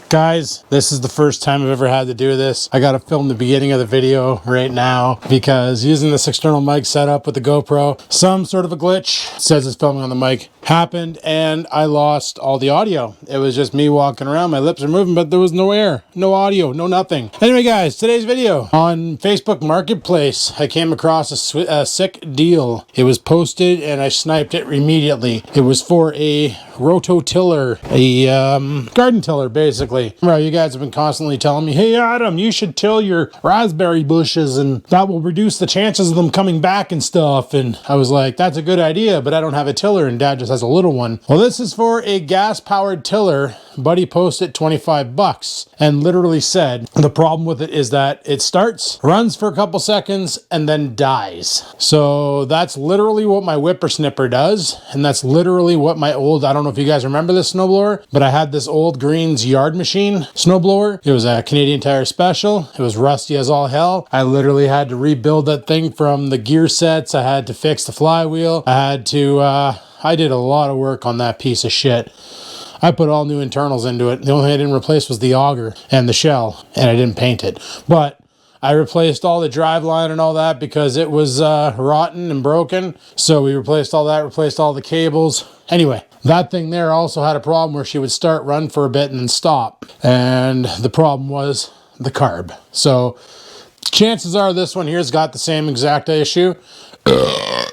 Guys, this is the first time I've ever had to do this. I gotta film the beginning of the video right now because using this external mic setup with the GoPro, some sort of a glitch, it says it's filming on the mic, happened and I lost all the audio. It was just me walking around, my lips are moving, but there was no air, no audio, no nothing. Anyway guys, today's video. On Facebook Marketplace, I came across a sick deal. It was posted and I sniped it immediately. It was for a rototiller, a garden tiller basically. Well, you guys have been constantly telling me, hey Adam, you should till your raspberry bushes and that will reduce the chances of them coming back and stuff. And I was like, that's a good idea, but I don't have a tiller and Dad just has a little one. Well, this is for a gas powered tiller. Buddy posted $25 and literally said the problem with it is that it starts, runs for a couple seconds, and then dies. So that's literally what my whippersnipper does. And that's literally what my old, I don't know if you guys remember this snowblower, but I had this old Green's yard machine snowblower. It was a Canadian Tire Special. It was rusty as all hell. I literally had to rebuild that thing from the gear sets. I had to fix the flywheel. I did a lot of work on that piece of shit. I put all new internals into it. The only thing I didn't replace was the auger and the shell, and I didn't paint it. But I replaced all the driveline and all that because it was rotten and broken. So we replaced all that, replaced all the cables. Anyway, that thing there also had a problem where she would start, run for a bit, and then stop. And the problem was the carb. So chances are this one here's got the same exact issue.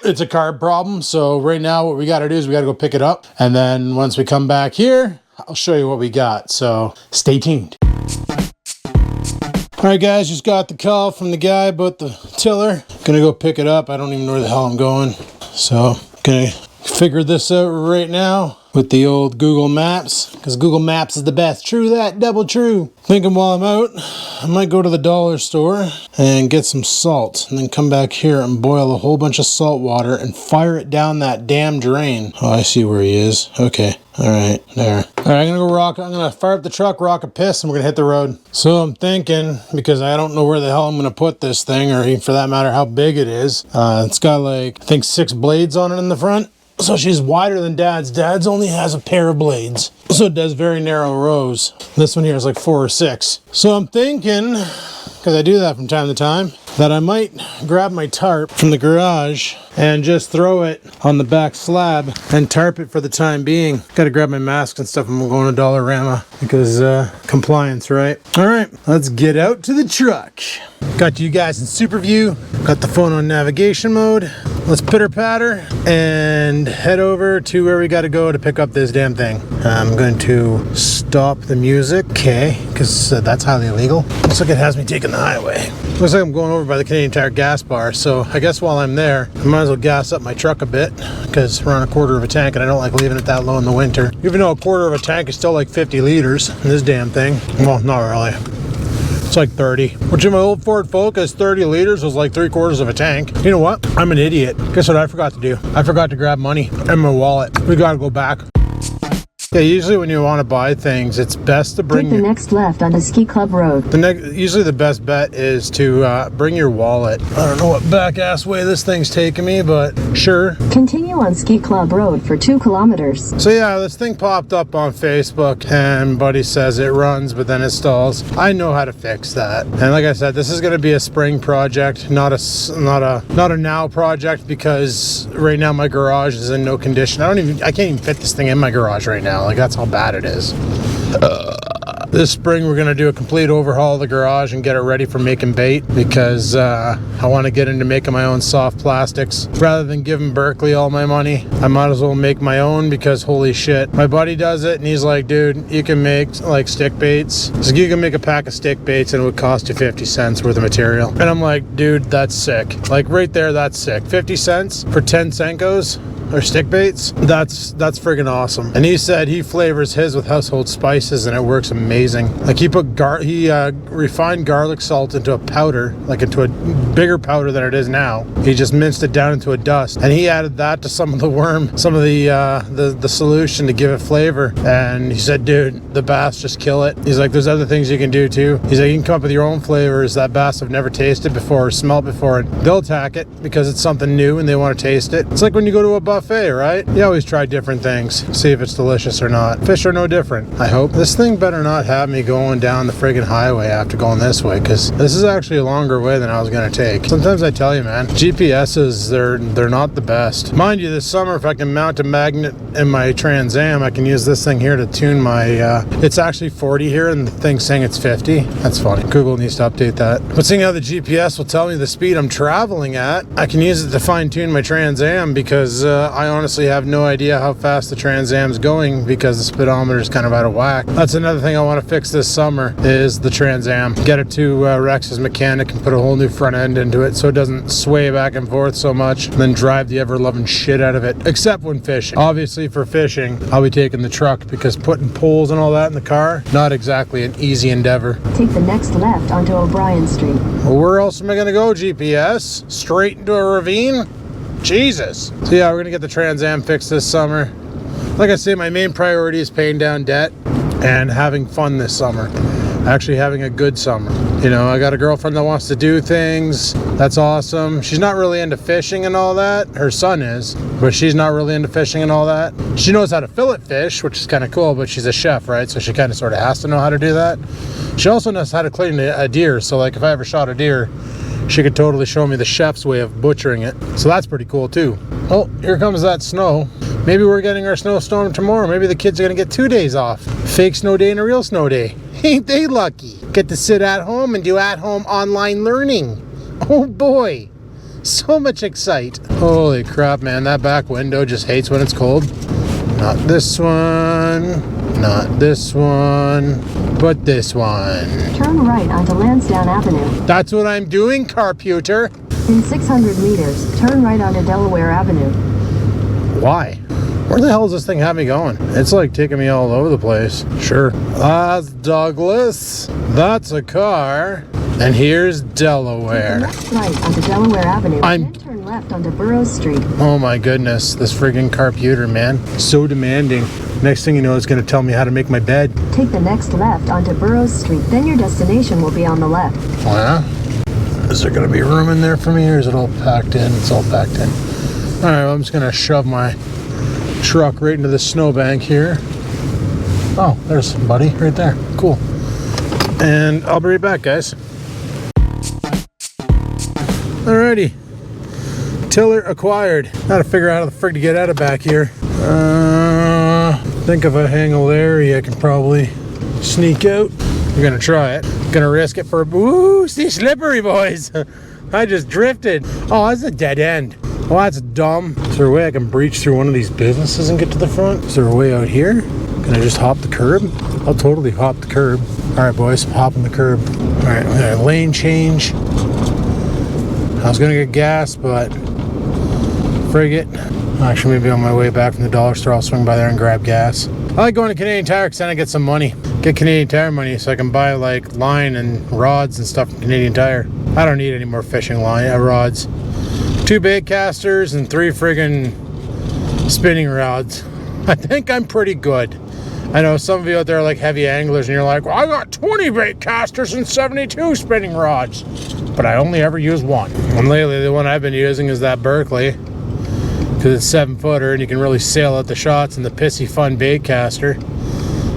It's a carb problem. So right now what we got to do is we got to go pick it up. And then once we come back here, I'll show you what we got. So stay tuned. All right, guys, just got the call from the guy about the tiller. Gonna go pick it up. I don't even know where the hell I'm going. So gonna figure this out right now with the old Google Maps, because Google Maps is the best. True that, double true. Thinking while I'm out, I might go to the dollar store and get some salt and then come back here and boil a whole bunch of salt water and fire it down that damn drain. Oh, I see where he is. Okay. All right, there. All right, I'm gonna fire up the truck, rock a piss, and we're gonna hit the road. So I'm thinking, because I don't know where the hell I'm gonna put this thing, or even for that matter, how big it is. It's got like, I think 6 blades on it in the front. So she's wider than Dad's. Dad's only has a pair of blades. So it does very narrow rows. This one here is like 4 or 6. So I'm thinking, because I do that from time to time, that I might grab my tarp from the garage and just throw it on the back slab and tarp it for the time being. Got to grab my mask and stuff when I'm going to Dollarama because compliance, right? All right, let's get out to the truck. Got you guys in super view. Got the phone on navigation mode. Let's pitter patter and head over to where we got to go to pick up this damn thing. I'm going to stop the music, okay, because that's highly illegal. Looks like it has me taking the highway. Looks like I'm going over by the Canadian Tire gas bar, so I guess while I'm there, I might as well gas up my truck a bit because we're on a quarter of a tank and I don't like leaving it that low in the winter. Even though a quarter of a tank is still like 50 liters in this damn thing. Well, not really. It's like 30, which in my old Ford Focus, 30 liters was like 3/4 of a tank. You know what? I'm an idiot. Guess what I forgot to do? I forgot to grab money and my wallet. We gotta go back. Yeah, usually when you want to buy things, it's best to bring Take the next left onto Ski Club Road. Usually the best bet is to bring your wallet. I don't know what back-ass way this thing's taking me, but sure. Continue on Ski Club Road for 2 kilometers. So yeah, this thing popped up on Facebook and Buddy says it runs, but then it stalls. I know how to fix that. And like I said, this is going to be a spring project, not a now project, because right now my garage is in no condition. I can't even fit this thing in my garage right now. Like, that's how bad it is. This spring we're going to do a complete overhaul of the garage and get it ready for making bait, because I want to get into making my own soft plastics. Rather than giving Berkeley all my money, I might as well make my own, because holy shit, my buddy does it and he's like, dude, you can make like stick baits. So you can make a pack of stick baits and it would cost you 50 cents worth of material. And I'm like, dude, that's sick. Like right there, that's sick. 50 cents for 10 Senkos or stick baits, that's friggin' awesome. And he said he flavors his with household spices and it works amazing. Like he put refined garlic salt into a powder, like into a bigger powder than it is now. He just minced it down into a dust, and he added that to some of the solution to give it flavor. And he said, dude, the bass just kill it. He's like, there's other things you can do too. He's like, you can come up with your own flavors that bass have never tasted before or smelled before, and they'll attack it because it's something new and they want to taste it. It's like when you go to a buffet buffet, right? You always try different things, see if it's delicious or not. Fish are no different, I hope. This thing better not have me going down the friggin' highway after going this way, because this is actually a longer way than I was gonna take. Sometimes I tell you, man, GPSs, they're not the best. Mind you, this summer, if I can mount a magnet in my Trans Am, I can use this thing here to tune my, it's actually 40 here, and the thing's saying it's 50. That's funny. Google needs to update that. But seeing how the GPS will tell me the speed I'm traveling at, I can use it to fine tune my Trans Am, because I honestly have no idea how fast the Trans Am's going, because the speedometer is kind of out of whack. That's another thing I want to fix this summer, is the Trans Am. Get it to Rex's mechanic and put a whole new front end into it so it doesn't sway back and forth so much, and then drive the ever-loving shit out of it, except when fishing. Obviously for fishing, I'll be taking the truck, because putting poles and all that in the car, not exactly an easy endeavor. Take the next left onto O'Brien Street. Well, where else am I gonna go, GPS? Straight into a ravine? Jesus. So yeah, we're gonna get the Trans Am fixed this summer. Like I say, my main priority is paying down debt and having fun this summer. Actually having a good summer. You know, I got a girlfriend that wants to do things. That's awesome. She's not really into fishing and all that. Her son is, but she's not really into fishing and all that. She knows how to fillet fish, which is kind of cool, but she's a chef, right? So she kind of sort of has to know how to do that. She also knows how to clean a deer. So like if I ever shot a deer, she could totally show me the chef's way of butchering it. So that's pretty cool too. Oh, here comes that snow. Maybe we're getting our snowstorm tomorrow. Maybe the kids are gonna get 2 days off. Fake snow day and a real snow day. Ain't they lucky? Get to sit at home and do at-home online learning. Oh boy, so much excite. Holy crap, man, that back window just hates when it's cold. Not this one, not this one, but this one. Turn right onto Lansdowne Avenue. That's what I'm doing, Carputer. In 600 meters, turn right onto Delaware Avenue. Why? Where the hell does this thing have me going? It's like taking me all over the place. Sure. That's Douglas. That's a car. And here's Delaware. Left right onto Delaware Avenue. Then turn left onto Burroughs Street. Oh my goodness, this friggin' Carputer, man. So demanding. Next thing you know, it's gonna tell me how to make my bed. Take the next left onto Burroughs Street. Then your destination will be on the left. Oh yeah? Is there gonna be room in there for me, or is it all packed in? It's all packed in. All right, well, I'm just gonna shove my truck right into the snowbank here. Oh, there's buddy right there. Cool. And I'll be right back, guys. Alrighty. Tiller acquired. Gotta figure out how the frig to get out of back here. Think if I hang a Larry, I can probably sneak out. I'm gonna try it. Gonna risk it for a woo, see, slippery, boys. I just drifted. Oh, that's a dead end. Well, that's dumb. Is there a way I can breach through one of these businesses and get to the front? Is there a way out here? Can I just hop the curb? I'll totally hop the curb. All right, boys, hopping the curb. All right, we got a lane change. I was gonna get gas, but frig it. Actually, maybe on my way back from the dollar store, I'll swing by there and grab gas. I like going to Canadian Tire because then I get some money. Get Canadian Tire money so I can buy like line and rods and stuff from Canadian Tire. I don't need any more fishing rods. 2 bait casters and 3 friggin' spinning rods. I think I'm pretty good. I know some of you out there are like heavy anglers and you're like, well, I got 20 bait casters and 72 spinning rods, but I only ever use one. And lately the one I've been using is that Berkeley, because it's 7-footer and you can really sail out the shots in the pissy fun bait caster.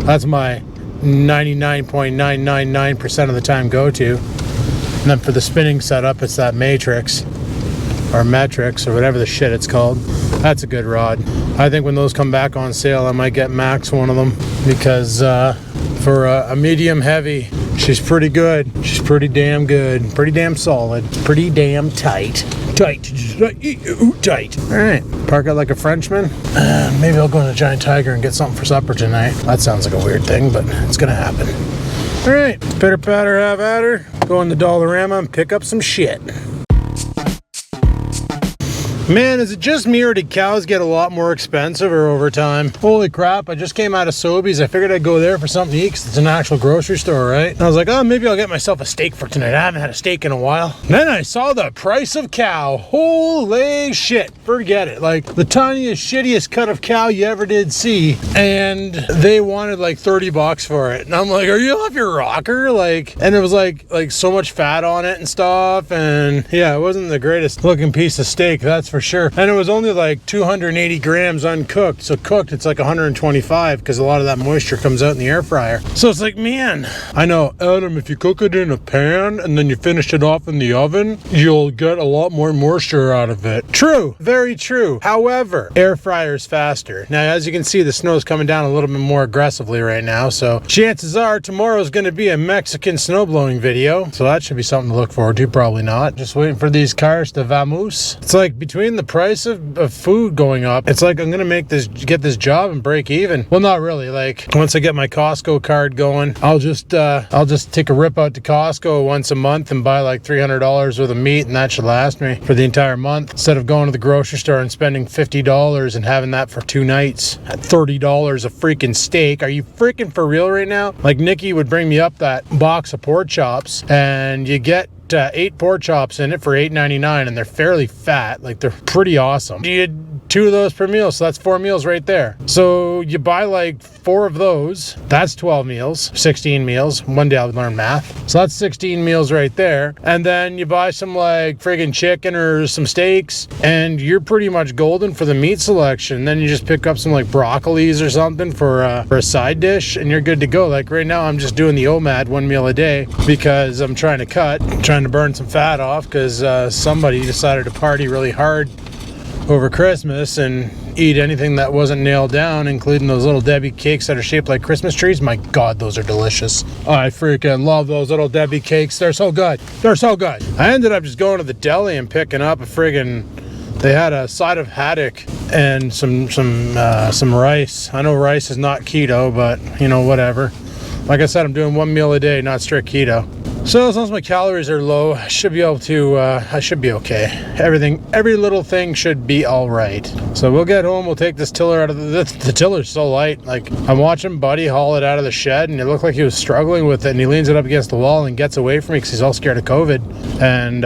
That's my 99.999% of the time go-to. And then for the spinning setup, it's that Matrix or Metrix or whatever the shit it's called. That's a good rod. I think when those come back on sale, I might get Max one of them, because for a medium heavy, she's pretty good. She's pretty damn good, pretty damn solid, pretty damn tight. Tight. All right, park out like a Frenchman. Maybe I'll go into Giant Tiger and get something for supper tonight. That sounds like a weird thing, but it's gonna happen. All right, pitter patter, have at her. Go in the Dollarama and pick up some shit. Man, is it just me or did cows get a lot more expensive over time? Holy crap, I just came out of Sobeys. I figured I'd go there for something to eat because it's an actual grocery store, right? And I was like, oh, maybe I'll get myself a steak for tonight. I haven't had a steak in a while. And then I saw the price of cow. Holy shit, forget it. Like the tiniest, shittiest cut of cow you ever did see. And they wanted like 30 bucks for it. And I'm like, are you off your rocker? Like, and it was like so much fat on it and stuff. And yeah, it wasn't the greatest looking piece of steak, that's for for sure. And it was only like 280 grams uncooked. So cooked, it's like 125 because a lot of that moisture comes out in the air fryer. So it's like, man, I know, Adam, if you cook it in a pan and then you finish it off in the oven, you'll get a lot more moisture out of it. True, very true. However, air fryer's faster. Now, as you can see, the snow's coming down a little bit more aggressively right now. So chances are tomorrow's going to be a Mexican snow blowing video. So that should be something to look forward to. Probably not. Just waiting for these cars to vamos. It's like between the price of food going up, it's like I'm going to get this job and break even. Well, not really. Like once I get my Costco card going, I'll just take a rip out to Costco once a month and buy like $300 worth of meat, and that should last me for the entire month, instead of going to the grocery store and spending $50 and having that for 2 nights at $30 a freaking steak. Are you freaking for real right now? Like Nikki would bring me up that box of pork chops, and you get 8 pork chops in it for $8.99, and they're fairly fat. Like they're pretty awesome. You had 2 of those per meal, so that's 4 meals right there. So you buy like 4 of those, that's 12 meals, 16 meals. One day I'll learn math. So that's 16 meals right there. And then you buy some like friggin' chicken or some steaks, and you're pretty much golden for the meat selection. Then you just pick up some like broccolis or something for a side dish, and you're good to go. Like right now I'm just doing the OMAD 1 meal a day because I'm trying to burn some fat off, because somebody decided to party really hard over Christmas and eat anything that wasn't nailed down, including those little Debbie cakes that are shaped like Christmas trees. My God, those are delicious. I freaking love those little Debbie cakes. They're so good. They're so good. I ended up just going to the deli and picking up they had a side of haddock and some rice. I know rice is not keto, but you know, whatever. Like I said, I'm doing 1 meal a day, not strict keto. So as long as my calories are low, I should be able to, I should be okay. Every little thing should be all right. So we'll get home, we'll take this tiller out of the tiller's so light. Like I'm watching Buddy haul it out of the shed, and it looked like he was struggling with it, and he leans it up against the wall and gets away from me because he's all scared of COVID. And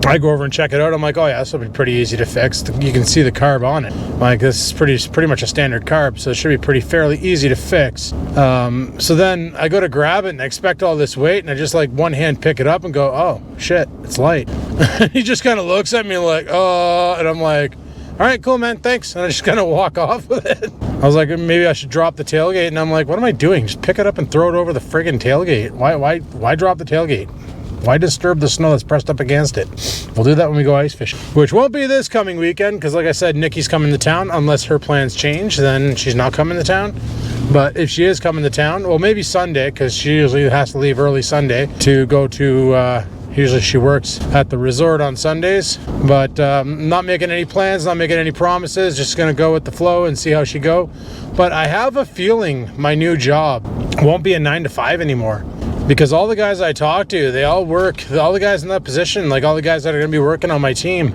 I go over and check it out. I'm like, oh yeah, this will be pretty easy to fix. You can see the carb on it. Like this is pretty much a standard carb, so it should be fairly easy to fix. So then I go to grab it and I expect all this weight, and I just like one hand pick it up and go, oh shit, it's light. He just kind of looks at me like, oh, and I'm like, all right, cool, man, thanks. And I just kind of walk off with it. I was like, maybe I should drop the tailgate, and I'm like, what am I doing? Just pick it up and throw it over the friggin' tailgate. Why drop the tailgate? Why disturb the snow that's pressed up against it? We'll do that when we go ice fishing, which won't be this coming weekend, because like I said, Nikki's coming to town. Unless her plans change, then she's not coming to town. But if she is coming to town, well, maybe Sunday, because she usually has to leave early Sunday to go to, usually she works at the resort on Sundays. But not making any plans, not making any promises, just gonna go with the flow and see how she go. But I have a feeling my new job won't be a 9 to 5 anymore. Because all the guys I talk to, they all work, all the guys in that position, like all the guys that are going to be working on my team,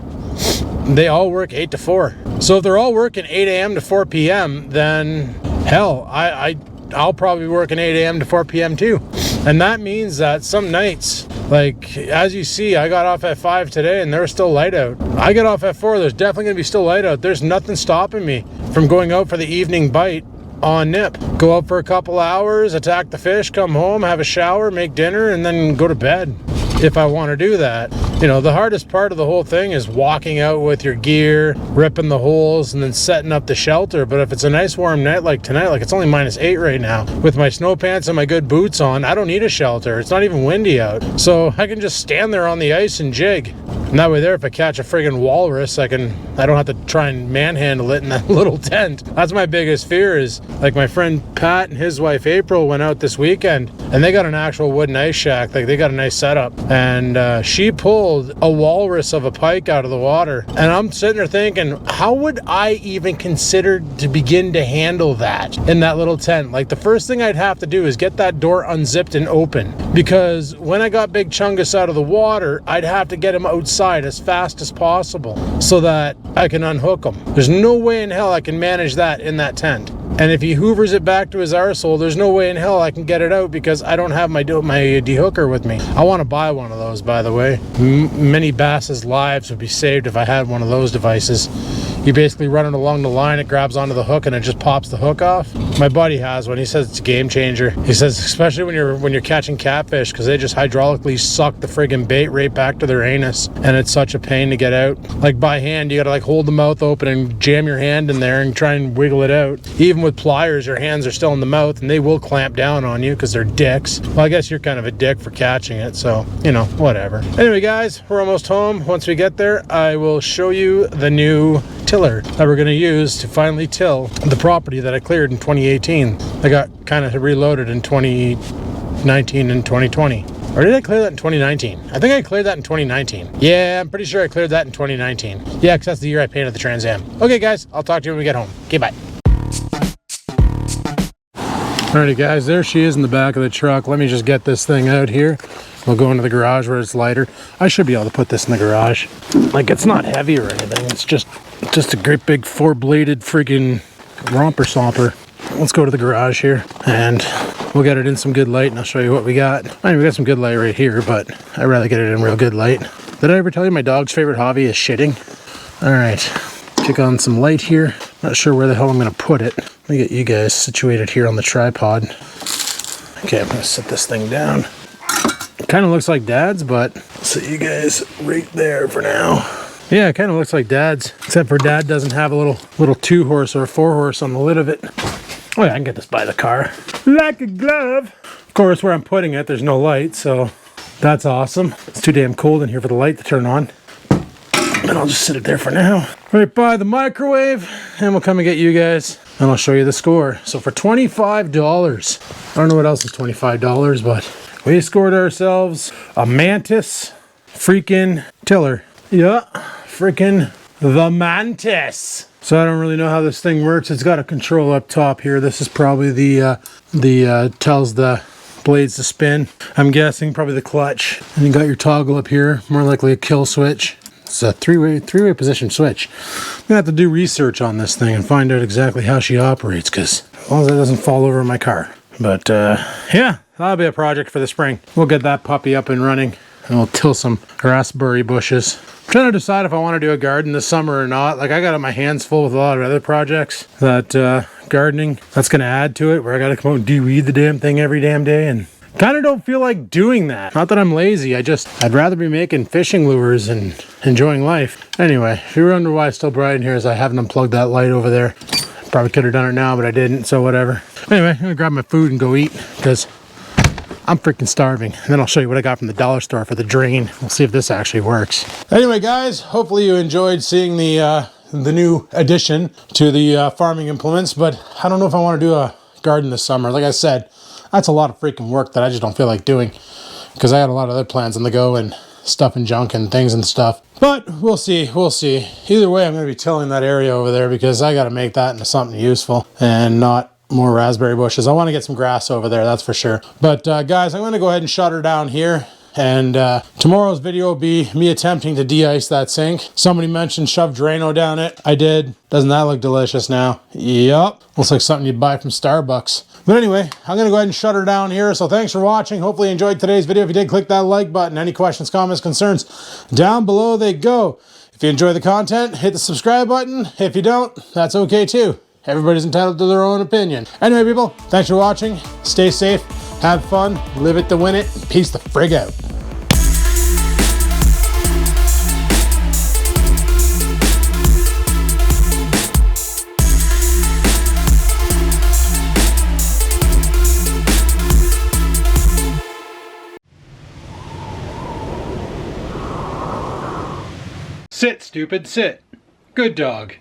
they all work 8 to 4. So if they're all working 8 a.m. to 4 p.m., then hell, I'll probably be working 8 a.m. to 4 p.m. too. And that means that some nights, like as you see, I got off at 5 today and there's still light out. I get off at 4, there's definitely going to be still light out. There's nothing stopping me from going out for the evening bite on nip. Go out for a couple hours, attack the fish, come home, have a shower, make dinner, and then go to bed if I want to do that. You know, the hardest part of the whole thing is walking out with your gear, ripping the holes, and then setting up the shelter. But if it's a nice warm night like tonight, like it's only -8 right now, with my snow pants and my good boots on, I don't need a shelter. It's not even windy out. So I can just stand there on the ice and jig. And that way there, if I catch a friggin' walrus, I don't have to try and manhandle it in that little tent. That's my biggest fear is, like my friend Pat and his wife April went out this weekend, and they got an actual wooden ice shack. Like they got a nice setup. And she pulled a walrus of a pike out of the water. And I'm sitting there thinking, how would I even consider to begin to handle that in that little tent? Like the first thing I'd have to do is get that door unzipped and open. Because when I got Big Chungus out of the water, I'd have to get him outside as fast as possible so that I can unhook him. There's no way in hell I can manage that in that tent. And if he hoovers it back to his arsehole, there's no way in hell I can get it out because I don't have my dehooker with me. I want to buy one of those, by the way. Many basses' lives would be saved if I had one of those devices. You basically run it along the line, it grabs onto the hook, and it just pops the hook off. My buddy has one. He says it's a game changer. He says especially when you're catching catfish, because they just hydraulically suck the friggin' bait right back to their anus, and it's such a pain to get out. Like by hand, you gotta like hold the mouth open and jam your hand in there and try and wiggle it out. Even with pliers, your hands are still in the mouth, and they will clamp down on you because they're dicks. Well, I guess you're kind of a dick for catching it, so you know, whatever. Anyway, guys, we're almost home. Once we get there, I will show you the new tiller that we're going to use to finally till the property that I cleared in 2018. I got kind of reloaded in 2019 and 2020. Or did I clear that in 2019? I think I cleared that in 2019. Yeah, I'm pretty sure I cleared that in 2019. Yeah, because that's the year I painted the Trans Am. Okay, guys, I'll talk to you when we get home. Okay, bye. Alrighty, guys, there she is in the back of the truck. Let me just get this thing out here. We'll go into the garage where it's lighter. I should be able to put this in the garage. Like, it's not heavy or anything. It's just a great big four-bladed freaking romper somper. Let's go to the garage here and we'll get it in some good light and I'll show you what we got. I mean, we got some good light right here, but I'd rather get it in real good light. Did I ever tell you my dog's favorite hobby is shitting? All right, kick on some light here. Not sure where the hell I'm gonna put it. Let me get you guys situated here on the tripod. Okay, I'm gonna set this thing down. It kind of looks like Dad's, but I'll set you guys right there for now. Yeah, it kind of looks like Dad's, except for Dad doesn't have a little 2-horse or a 4-horse on the lid of it. Oh yeah, I can get this by the car. Like a glove. Of course, where I'm putting it, there's no light, so that's awesome. It's too damn cold in here for the light to turn on. And I'll just sit it there for now. Right by the microwave, and we'll come and get you guys, and I'll show you the score. So for $25, I don't know what else is $25, but we scored ourselves a Mantis freaking tiller. Yeah, freaking the Mantis. So I don't really know how this thing works. It's got a control up top here. This is probably the tells the blades to spin. I'm guessing probably the clutch. And you got your toggle up here, more likely a kill switch. It's a three-way position switch. I'm gonna have to do research on this thing and find out exactly how she operates, because as long as that doesn't fall over my car. But yeah, that'll be a project for the spring. We'll get that puppy up and running, and we'll till some raspberry bushes. I'm trying to decide if I want to do a garden this summer or not. Like, I got my hands full with a lot of other projects that gardening that's going to add to it, where I got to come out and de-weed the damn thing every damn day, and kind of don't feel like doing that. Not that I'm lazy, I'd rather be making fishing lures and enjoying life. Anyway, if you wonder why it's still bright in here, is I haven't unplugged that light over there. Probably could have done it now, but I didn't, so whatever. Anyway, I'm gonna grab my food and go eat, because I'm freaking starving. And then I'll show you what I got from the dollar store for the drain. We'll see if this actually works. Anyway, guys, hopefully you enjoyed seeing the new addition to the farming implements, but I don't know if I want to do a garden this summer. Like I said, that's a lot of freaking work that I just don't feel like doing, because I had a lot of other plans on the go and stuff and junk and things and stuff. But we'll see. Either way, I'm going to be tilling that area over there, because I got to make that into something useful and not more raspberry bushes. I want to get some grass over there, that's for sure. But guys, I'm going to go ahead and shut her down here. And tomorrow's video will be me attempting to de-ice that sink. Somebody mentioned shove Drano down it. I did. Doesn't that look delicious now? Yup. Looks like something you'd buy from Starbucks. But anyway, I'm going to go ahead and shut her down here. So thanks for watching. Hopefully you enjoyed today's video. If you did, click that like button. Any questions, comments, concerns, down below they go. If you enjoy the content, hit the subscribe button. If you don't, that's okay too. Everybody's entitled to their own opinion. Anyway, people, thanks for watching. Stay safe, have fun, live it to win it. Peace the frig out. Sit, stupid, sit. Good dog.